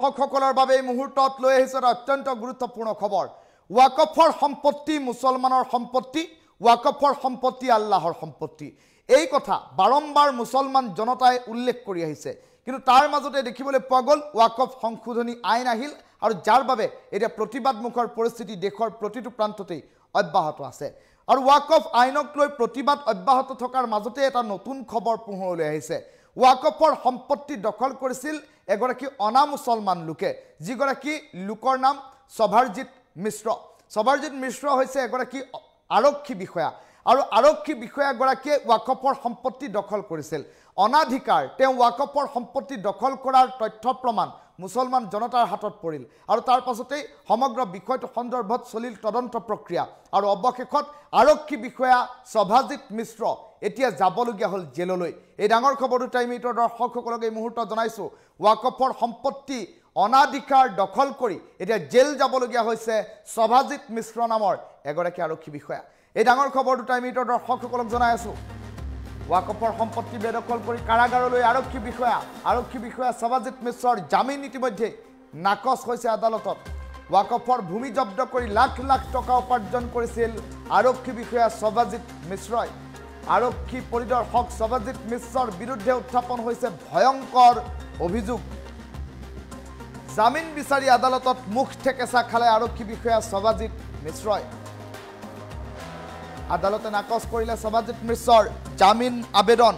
দৰ্শকসকলৰ বাবে এই মুহূৰ্তত লৈ আহিছে এটা অত্যন্ত গুৰুত্বপূৰ্ণ খবৰ ওয়াকফৰ সম্পত্তি মুছলমানৰ সম্পত্তি ওয়াকফৰ সম্পত্তি আল্লাহৰ সম্পত্তি এই কথা বাৰম্বাৰ মুছলমান জনতাই উল্লেখ কৰি আহিছে কিন্তু তাৰ মাজতে দেখিবলৈ পোৱা গ'ল ওয়াকফ সংশোধনী আইন আহিল আৰু যাৰ বাবে এটা প্ৰতিবাদমুখৰ পৰিস্থিতি দেশৰ প্ৰতিটো প্ৰান্ততেই অব্যাহত আছে আৰু ওয়াকফ আইনক লৈ প্ৰতিবাদ অব্যাহত থকাৰ মাজতে এটা নতুন খবৰ পোহৰলৈ আহিছে ওয়াকফৰ সম্পত্তি দখল কৰিছিল এগৰাকী অনা মুছলমান লোকে যিগৰাকী লোকৰ নাম সভাৰজিৎ মিশ্ৰ হৈছে এগৰাকী আৰক্ষী বিষয়া আৰু আৰক্ষী বিষয়াগৰাকীয়ে ওয়াকফৰ সম্পত্তি দখল কৰিছিল অনাধিকাৰ তেওঁ ওয়াকফৰ সম্পত্তি দখল কৰাৰ তথ্য প্ৰমাণ মুছলমান জনতাৰ হাতত পৰিল আৰু তাৰ পাছতেই সমগ্ৰ বিষয়টো সন্দৰ্ভত চলিল তদন্ত প্ৰক্ৰিয়া আৰু অৱশেষত আৰক্ষী বিষয়া সভাজিৎ মিশ্ৰ এতিয়া যাবলগীয়া হ'ল জেললৈ এই ডাঙৰ খবৰটো টাইমিটৰ দৰ্শকসকলক এই মুহূৰ্তত জনাইছো ওয়াকফৰ সম্পত্তি অনাধিকাৰ দখল কৰি এতিয়া জেল যাবলগীয়া হৈছে সভাজিৎ মিশ্ৰ নামৰ এগৰাকী আৰক্ষী বিষয়া এই ডাঙৰ খবৰটো টাইমিটৰ দৰ্শকসকলক জনাই আছো ওয়াকফৰ সম্পত্তি বেদখল কৰি কাৰাগাৰলৈ আৰক্ষী বিষয়া সভাজিৎ মিশ্ৰৰ জামিন ইতিমধ্যে নাকচ হৈছে আদালতত ওয়াকফৰ ভূমি জব্দ কৰি লাখ লাখ টকা উপাৰ্জন কৰিছিল আৰক্ষী বিষয়া সভাজিৎ মিশ্ৰই আৰক্ষী পৰিদৰ্শক সভাজিৎ মিশ্ৰৰ বিৰুদ্ধে উত্থাপন হৈছে ভয়ংকৰ অভিযোগ জামিন বিচাৰি আদালতত মুখ ঠেকেচা খালে আৰক্ষী বিষয়া সভাজিৎ মিশ্ৰই আদালতে নাকচ কৰিলে সভাজিৎ মিশ্ৰৰ জামিন আবেদন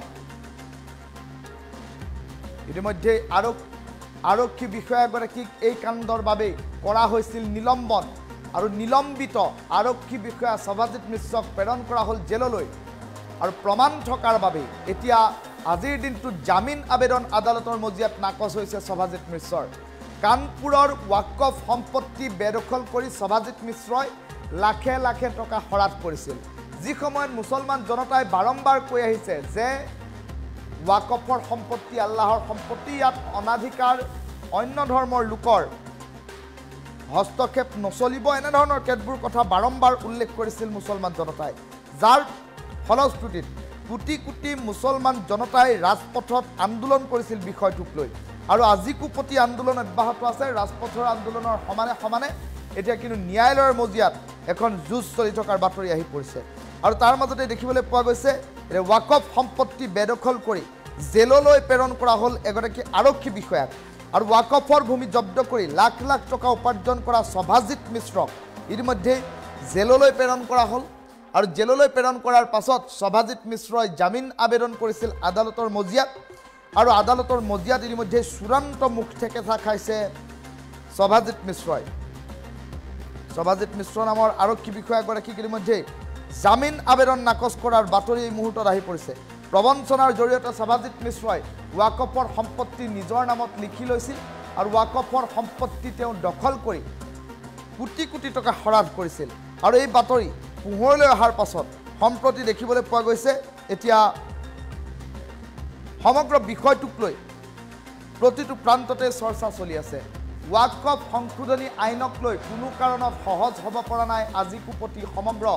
ইতিমধ্যে আৰক্ষী বিষয়াগৰাকীক এই কাণ্ডৰ বাবে কৰা হৈছিল নিলম্বন আৰু নিলম্বিত আৰক্ষী বিষয়া সভাজিৎ মিশ্ৰক প্ৰেৰণ কৰা হ'ল জেললৈ আৰু প্ৰমাণ থকাৰ বাবে এতিয়া আজিৰ দিনটো জামিন আবেদন আদালতৰ মজিয়াত নাকচ হৈছে সভাজিৎ মিশ্ৰৰ কানপুৰৰ ওয়াকফ সম্পত্তি বেদখল কৰি সভাজিৎ মিশ্ৰই লাখে লাখে টকা খৰচ কৰিছিল যি সময়ত মুছলমান জনতাই বাৰম্বাৰ কৈ আহিছে যে ওয়াকফৰ সম্পত্তি আল্লাহৰ সম্পত্তি ইয়াত অনাধিকাৰ অন্য ধৰ্মৰ লোকৰ হস্তক্ষেপ নচলিব এনে ধৰণৰ কেতবোৰ কথা বাৰম্বাৰ উল্লেখ কৰিছিল মুছলমান জনতাই যাৰ ফলশ্ৰুতিত কোটি কোটি মুছলমান জনতাই ৰাজপথত আন্দোলন কৰিছিল বিষয়টোক লৈ আৰু আজিকো প্ৰতি আন্দোলন অব্যাহত আছে ৰাজপথৰ আন্দোলনৰ সমানে এতিয়া কিন্তু ন্যায়ালয়ৰ মজিয়াত এখন যুঁজ চলি থকাৰ বাতৰি আহি পৰিছে আৰু তাৰ মাজতে দেখিবলৈ পোৱা গৈছে ওয়াকফ সম্পত্তি বেদখল কৰি জেললৈ প্ৰেৰণ কৰা হ'ল এগৰাকী আৰক্ষী বিষয়াক আৰু ওয়াকফৰ ভূমি জব্দ কৰি লাখ লাখ টকা উপাৰ্জন কৰা সভাজিৎ মিশ্ৰক ইতিমধ্যে জেললৈ প্ৰেৰণ কৰা হ'ল আৰু জেললৈ প্ৰেৰণ কৰাৰ পাছত সভাজিৎ মিশ্ৰই জামিন আবেদন কৰিছিল আদালতৰ মজিয়াত আৰু আদালতৰ মজিয়াত ইতিমধ্যে চূড়ান্ত মুখ ঠেকেচা খাইছে সভাজিৎ মিশ্ৰ নামৰ আৰক্ষী বিষয়াগৰাকীক ইতিমধ্যে জামিন আবেদন নাকচ কৰাৰ বাতৰি এই মুহূৰ্তত আহি পৰিছে প্ৰবঞ্চনাৰ জৰিয়তে সভাজিৎ মিশ্ৰই ওয়াকফৰ সম্পত্তি নিজৰ নামত লিখি লৈছিল আৰু ওয়াকফৰ সম্পত্তি তেওঁ দখল কৰি কোটি কোটি টকা খৰচ কৰিছিল আৰু এই বাতৰি পোহৰলৈ অহাৰ পাছত সম্প্ৰতি দেখিবলৈ পোৱা গৈছে এতিয়া সমগ্ৰ বিষয়টোক লৈ প্ৰতিটো প্ৰান্ততে চৰ্চা চলি আছে ওয়াকফ সংশোধনী আইনক লৈ কোনো কাৰণত সহজ হ'ব পৰা নাই আজিকো প্ৰতি সমগ্ৰ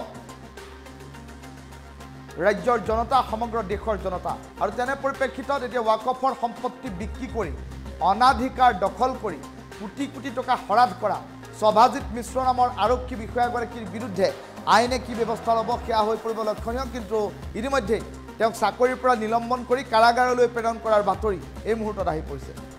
ৰাজ্যৰ জনতা সমগ্ৰ দেশৰ জনতা আৰু তেনে পৰিপ্ৰেক্ষিতত এতিয়া ওয়াকফৰ সম্পত্তি বিক্ৰী কৰি অনাধিকাৰ দখল কৰি কোটি কোটি টকা খৰচ কৰা সভাজিৎ মিশ্ৰ নামৰ আৰক্ষী বিষয়াগৰাকীৰ বিৰুদ্ধে আইনে কি ব্যৱস্থা ল'ব সেয়া হৈ পৰিব লক্ষণীয় কিন্তু ইতিমধ্যে তেওঁক চাকৰিৰ পৰা নিলম্বন কৰি কাৰাগাৰলৈ প্ৰেৰণ কৰাৰ বাতৰি এই মুহূৰ্তত আহি পৰিছে